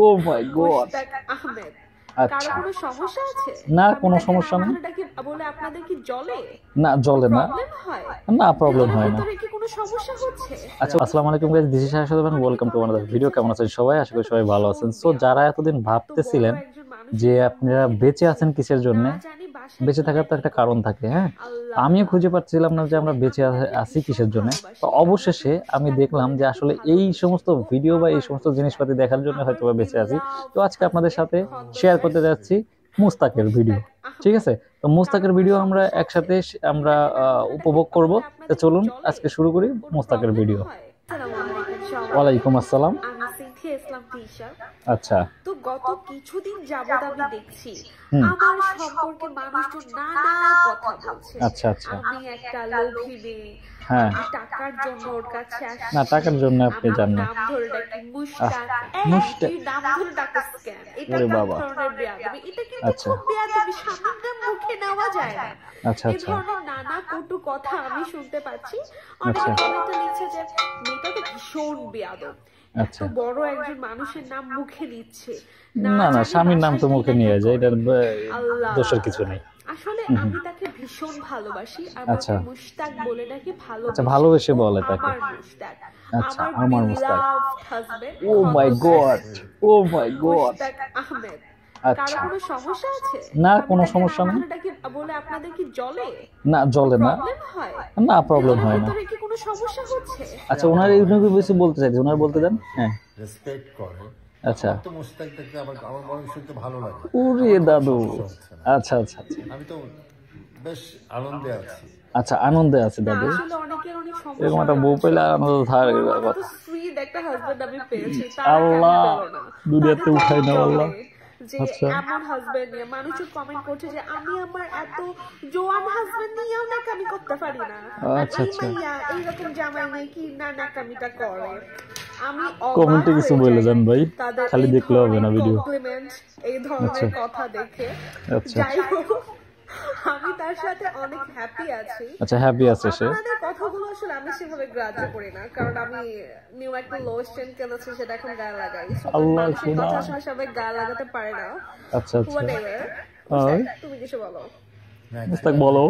ও মাই god. Mushtaq Ahmed. কারো আচ্ছা, কোনো সমস্যা আছে? না আমি কোনো তাকে সমস্যা নেই। নাম ধরে ডাকি বলে আপনাদের কি জ্বলে? না জ্বলে না। প্রবলেম হয়? না প্রবলেম ভেতরে হয় না। ভেতরে কি কোনো সমস্যা হচ্ছে? আচ্ছা, আসসালামু আলাইকুম guys, this is Shahad Khan, welcome to another video. কেমন আছেন সবাই? আশা করি সবাই ভালো আছেন। সো যারা এতদিন এত বড় ভাবতেছিলেন একজন যে মানুষের নাম আপনারা মুখে বেঁচে নিচ্ছে, আছেন কিসের জন্য, না জানি বাসায় বেঁচে কি থাকার না তো কি একটা কারণ করবে। থাকে, হ্যাঁ। আল্লাহ, আমিও খুঁজে পাচ্ছিলাম না যে আমরা আসলে বেঁচে আমি তাকে আছি ভীষণ কিসের জন্য। তো ভালোবাসি। অবশেষে আমি মুশতাক দেখলাম বলে যে ডাকি আসলে ভালো এই বেশি। সমস্ত ও ভিডিও বা এই আমার সমস্ত মুশতাক, জিনিসপাতি দেখার জন্য আমার হয়তো বেঁচে আছি। beloved তো আজকে আপনাদের husband, সাথে শেয়ার করতে খন্দকার যাচ্ছি মুস্তাকের ভিডিও, মুশতাক ঠিক আহমেদ। আছে? তো কারো মুস্তাকের কোনো ভিডিও আমরা সমস্যা আছে? একসাথে আমি আমরা তাকে নাম ধরে ডাকি উপভোগ করব। বলে তো আপনাদের কি চলুন জ্বলে? আজকে শুরু করি কোনো মুস্তাকের প্রবলেম ভিডিও। হয়? আসসালামু আলাইকুম সবাইকে। ওয়ালাইকুম আসসালাম। আমি সিনথিয়া ইসলাম তিশা। আচ্ছা। তো গত কিছুদিন যাবত আমি দেখছি হুম। আমার সম্পর্কে মানুষজন নানা কথা বলছে। আচ্ছা আচ্ছা। আমি একটা লোভী মেয়ে, হ্যাঁ। আমি টাকার জন্য ওর কাছে না আসছি, টাকার জন্য আপনি আমার যান না। নাম ধরে ডাকি মুশতাক। এই মুশতাক। তুই নাম ধরে ডাকিস কেন? এটা ওরে কোন বাবা। ধরনের বেয়াদবি? এটা কিন্তু আচ্ছা খুব বেয়াদবি, স্বামীর নাম মুখে নেওয়া যায় না। আচ্ছা এই আচ্ছা ধরনের নানা কটু কথা আমি শুনতে পাচ্ছি। অনেকে আচ্ছা কমেন্টে লিখছে যে মেয়েটা তো ভীষণ বেয়াদব, এত আচ্ছা। বড় একজন মানুষের নাম মুখে নিচ্ছে, না না, জানি স্বামীর নাম বাসায় তো কি মুখে না কি নিয়ে যায়, করে। এটার আল্লাহ, দোষের কিছু নেই। আসলে হুম হুম। আমি তাকে ভীষণ ভালোবাসি। আচ্ছা আমাকে মুশতাক বলে ডাকি আচ্ছা, ভালোবেসে। ভালোবেসে ও বলে তাকে। আমার মুশতাক, আচ্ছা, আমার আমার মুস্তাক। beloved husband, ও মাই খন্দকার গড, ও মাই গড। মুশতাক আহমেদ। কারো আচ্ছা, কোনো সমস্যা আছে? না আমি কোনো তাকে সমস্যা নাম নেই। ধরে ডাকি বলে আপনাদের কি জ্বলে? না জ্বলে না। প্রবলেম হয়? না প্রবলেম ভেতরে হয় না। ভেতরে কি কোনো সমস্যা হচ্ছে? আচ্ছা, ওনার ইউনিভার্সিটি বেশি বলতে চাইছে, ওনার বলতে দেন। হ্যাঁ রেসপেক্ট করে। আচ্ছা। আমার তো মুশতাক দেখতে আমার মনে শুনতে ভালো লাগে। ওরে আমার কোনো দাদু। সমস্যা হচ্ছে না। আচ্ছা আচ্ছা আচ্ছা আমি তো বেশ আনন্দে আছি। আচ্ছা, আনন্দে আছে না, দাদু। আসলে অনেকের অনেক এরকম সমস্যা একটা বউ পেলে আনন্দ থাকার তোমার মতো তো কথা। সুইট একটা হাজবেন্ড আমি পেয়েছি, তারা কেন আল্লাহ, পেলো না? দুনিয়াতে তাদের উঠাই কি না জ্বলে আল্লাহ। যে আচ্ছা এমন হাজবেন্ড নিয়ে মানুষজন কমেন্ট করছে যে আমি আমার এত জোয়ান হাজবেন্ড নিয়েও নাকামি করতে পারি না, আর আচ্ছা এই আচ্ছা। মাইয়া এইরকম জামাই নিয়ে কি না নাকামিটা করে। আমি অবাক কমেন্টে কিছু হয়ে বলে যাই যান ভাই, তাদের খালি এই দেখলে হবে না ধরনের ভিডিও। কমপ্লিমেন্ট, এই ধরনের আচ্ছা কথা দেখে। আচ্ছা যাই হোক, আমি তার সাথে অনেক হ্যাপি আছি। আচ্ছা, হ্যাপি আছে সে। আপনাদের কথাগুলো আসলে আমি সেভাবে গ্রাহ্য করি না, কারণ আমি নিউ একটা লোশন কিনেছি, সেটা এখন গায়ে লাগাই। আল্লাহ মানুষের খোদা। কথা আসলে সবাই গায়ে লাগাতে পারে না। আচ্ছা আচ্ছা। Whatever. আর তুমি কিছু বলো। মুস্তাক বলো।